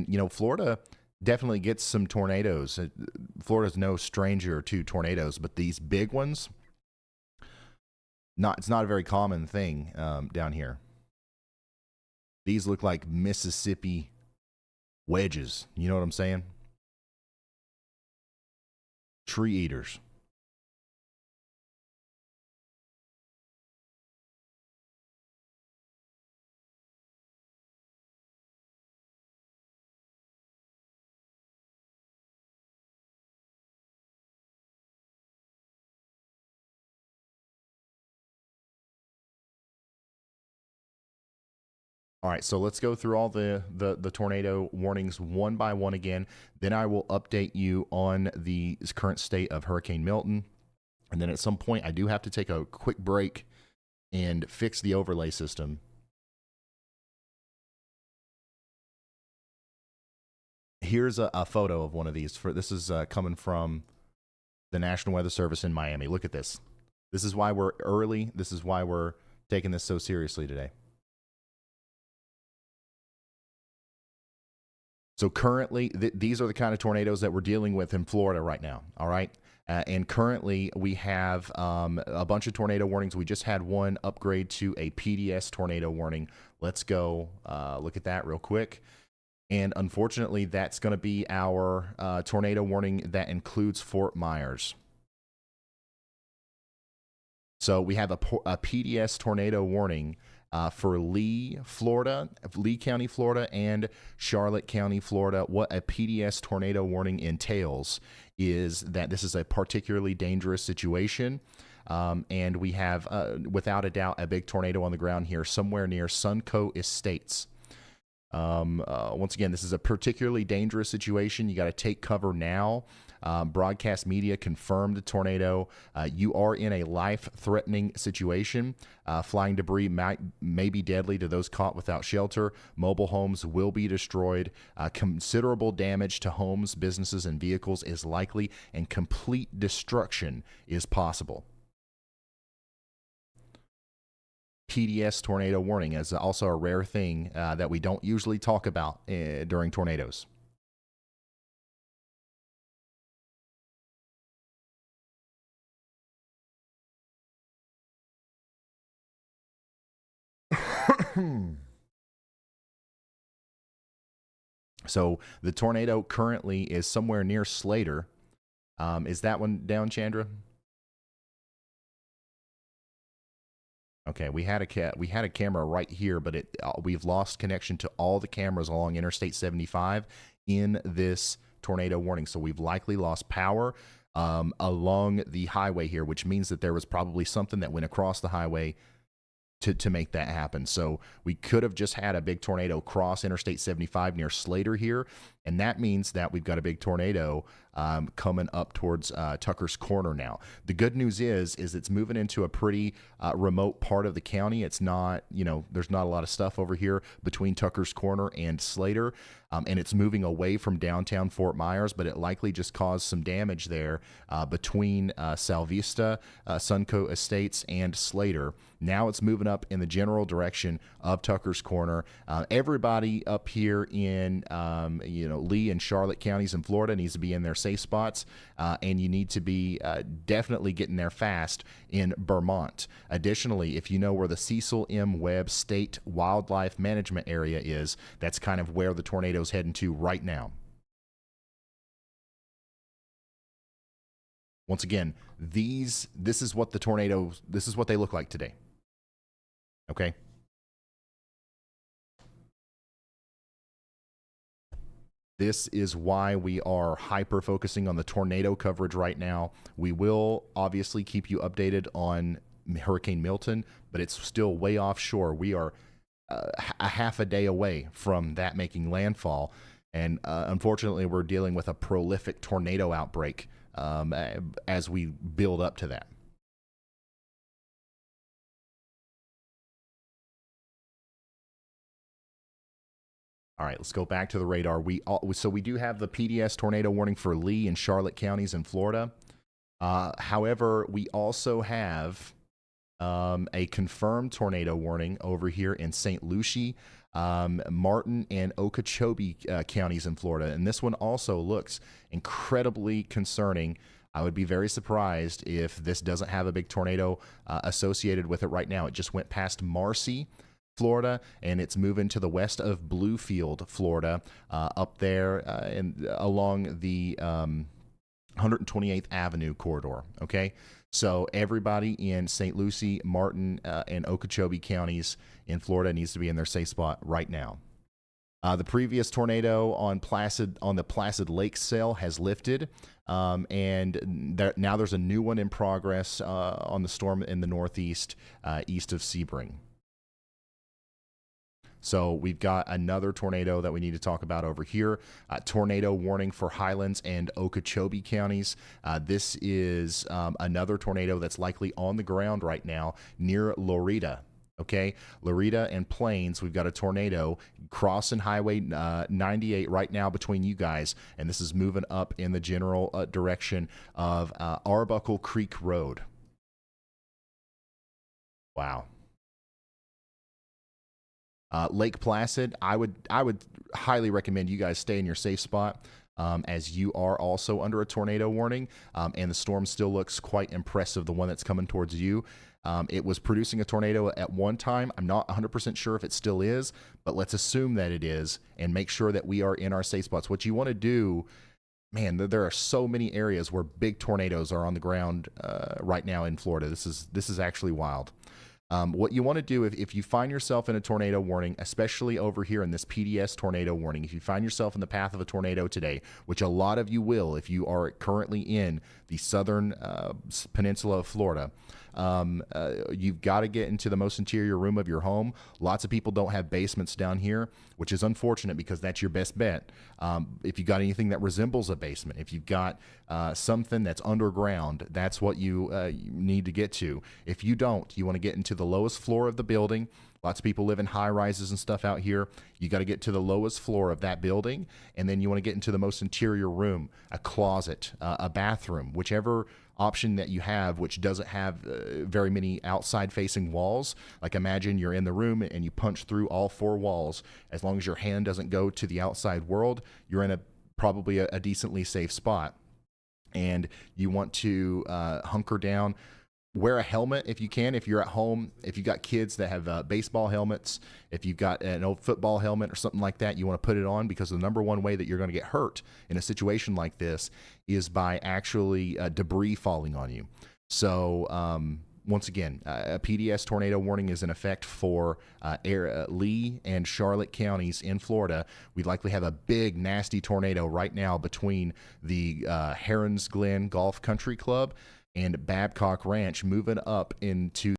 you know, Florida definitely gets some tornadoes. Florida's no stranger to tornadoes, but these big ones, it's not a very common thing down here. These look like Mississippi wedges. You know what I'm saying? Tree eaters. All right, so let's go through all the tornado warnings one by one again. Then I will update you on the current state of Hurricane Milton. And then at some point, I do have to take a quick break and fix the overlay system. Here's a photo of one of these. This is coming from the National Weather Service in Miami. Look at this. This is why we're early. This is why we're taking this so seriously today. So currently, these are the kind of tornadoes that we're dealing with in Florida right now. All right. And currently, we have a bunch of tornado warnings. We just had one upgrade to a PDS tornado warning. Let's go look at that real quick. And unfortunately, that's going to be our tornado warning that includes Fort Myers. So we have a PDS tornado warning for Lee, Florida, Lee County, Florida, and Charlotte County, Florida. What a PDS tornado warning entails is that this is a particularly dangerous situation. And we have, without a doubt, a big tornado on the ground here somewhere near Suncoast Estates. Once again, this is a particularly dangerous situation. You got to take cover now. Broadcast media confirmed the tornado. You are in a life-threatening situation. Flying debris may be deadly to those caught without shelter. Mobile homes will be destroyed. Considerable damage to homes, businesses, and vehicles is likely, and complete destruction is possible. PDS tornado warning is also a rare thing that we don't usually talk about during tornadoes. So the tornado currently is somewhere near Slater. Is that one down, Chandra? Okay, we had a camera right here, but we've lost connection to all the cameras along Interstate 75 in this tornado warning. So we've likely lost power along the highway here, which means that there was probably something that went across the highway to make that happen. So we could have just had a big tornado cross Interstate 75 near Slater here, and that means that we've got a big tornado coming up towards Tucker's Corner now. The good news is it's moving into a pretty remote part of the county. It's not, there's not a lot of stuff over here between Tucker's Corner and Slater, and it's moving away from downtown Fort Myers, but it likely just caused some damage there between Salvista, Suncoast Estates, and Slater. Now it's moving up in the general direction of Tucker's Corner. Everybody up here in Lee and Charlotte counties in Florida needs to be in their safe spots, and you need to be definitely getting there fast in Vermont. Additionally, if you know where the Cecil M. Webb State Wildlife Management Area is, that's kind of where the tornado's heading to right now. Once again, this is what they look like today. Okay. This is why we are hyper focusing on the tornado coverage right now. We will obviously keep you updated on Hurricane Milton, but it's still way offshore. We are a half a day away from that making landfall. And unfortunately, we're dealing with a prolific tornado outbreak as we build up to that. All right, let's go back to the radar. So we do have the PDS tornado warning for Lee and Charlotte counties in Florida. However, we also have A confirmed tornado warning over here in St. Lucie, Martin, and Okeechobee counties in Florida. And this one also looks incredibly concerning. I would be very surprised if this doesn't have a big tornado associated with it right now. It just went past Marcy, Florida, and it's moving to the west of Bluefield, Florida, up there and along the 128th Avenue corridor. Okay, so everybody in St. Lucie, Martin, and Okeechobee counties in Florida needs to be in their safe spot right now. The previous tornado on the Placid Lake cell has lifted, and now there's a new one in progress on the storm in the northeast, east of Sebring. So we've got another tornado that we need to talk about over here. Tornado warning for Highlands and Okeechobee counties. This is another tornado that's likely on the ground right now near Lorida. Okay, Lorida and Plains, we've got a tornado crossing Highway 98 right now between you guys, and this is moving up in the general direction of Arbuckle Creek Road. Wow. Lake Placid, I would highly recommend you guys stay in your safe spot, as you are also under a tornado warning, and the storm still looks quite impressive, the one that's coming towards you. It was producing a tornado at one time. I'm not 100% sure if it still is, but let's assume that it is and make sure that we are in our safe spots. What you want to do, man, there are so many areas where big tornadoes are on the ground right now in Florida. This is actually wild. What you want to do if you find yourself in a tornado warning, especially over here in this PDS tornado warning, if you find yourself in the path of a tornado today, which a lot of you will if you are currently in the southern peninsula of Florida, you've got to get into the most interior room of your home. Lots of people don't have basements down here, which is unfortunate because that's your best bet. If you got anything that resembles a basement, if you've got something that's underground, that's what you need to get to. If you don't, you want to get into the lowest floor of the building. Lots of people live in high rises and stuff out here. You got to get to the lowest floor of that building, and then you want to get into the most interior room, a closet, a bathroom, whichever option that you have, which doesn't have very many outside facing walls. Like imagine you're in the room and you punch through all four walls. As long as your hand doesn't go to the outside world, you're in probably a decently safe spot. And you want to hunker down. Wear a helmet if you can, if you're at home. If you've got kids that have baseball helmets, if you've got an old football helmet or something like that, you want to put it on, because the number one way that you're going to get hurt in a situation like this is by actually debris falling on you. So once again, a PDS tornado warning is in effect for Lee and Charlotte counties in Florida. We likely have a big, nasty tornado right now between the Herons Glen Golf Country Club and Babcock Ranch, moving up into